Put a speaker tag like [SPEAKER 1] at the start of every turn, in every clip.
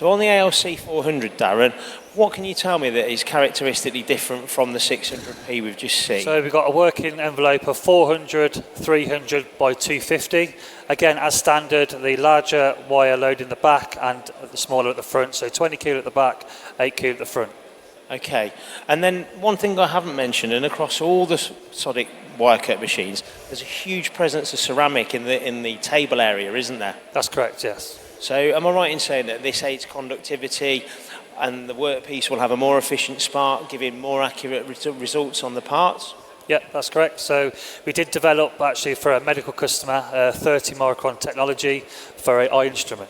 [SPEAKER 1] So on the ALC400, Darren, what can you tell me that is characteristically different from the 600p we've just seen?
[SPEAKER 2] So we've got a working envelope of 400, 300 by 250. Again, as standard, the larger wire load in the back and the smaller at the front. So 20 kilo at the back, 8 kilo at the front.
[SPEAKER 1] Okay, and then one thing I haven't mentioned, and across all the Sodick wire cut machines, there's a huge presence of ceramic in the table area, isn't there?
[SPEAKER 2] That's correct, yes.
[SPEAKER 1] So am I right in saying that this aids conductivity and the workpiece will have a more efficient spark, giving more accurate results on the parts?
[SPEAKER 2] Yeah, that's correct. So we did develop actually for a medical customer 30 micron technology for an eye instrument.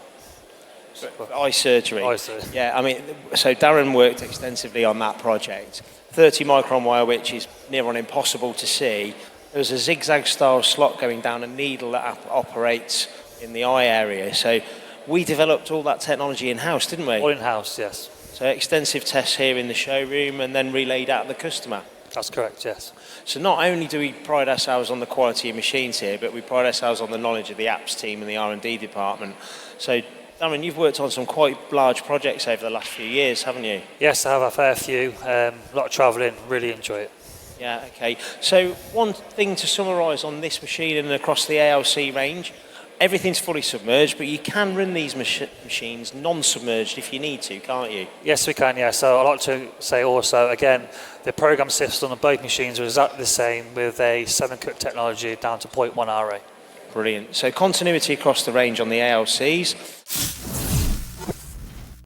[SPEAKER 1] Eye surgery.
[SPEAKER 2] Eye surgery.
[SPEAKER 1] Yeah, I mean, so Darren worked extensively on that project. 30 micron wire, which is near on impossible to see. There's a zigzag style slot going down a needle that operates in the eye area. So we developed all that technology in-house, didn't we?
[SPEAKER 2] All in-house, yes.
[SPEAKER 1] So extensive tests here in the showroom and then relayed out to the customer.
[SPEAKER 2] That's correct, yes.
[SPEAKER 1] So not only do we pride ourselves on the quality of machines here, but we pride ourselves on the knowledge of the apps team and the R&D department. So Darren, you've worked on some quite large projects over the last few years, haven't you?
[SPEAKER 2] Yes, I have a fair few. A lot of travelling, really enjoy it.
[SPEAKER 1] Yeah, okay. So one thing to summarise on this machine and across the ALC range, everything's fully submerged, but you can run these machines non-submerged if you need to, can't you?
[SPEAKER 2] Yes, we can, yeah. So I'd like to say also, again, the program system on both machines are exactly the same with a 7-cut technology down to 0.1 RA.
[SPEAKER 1] Brilliant. So continuity across the range on the ALCs.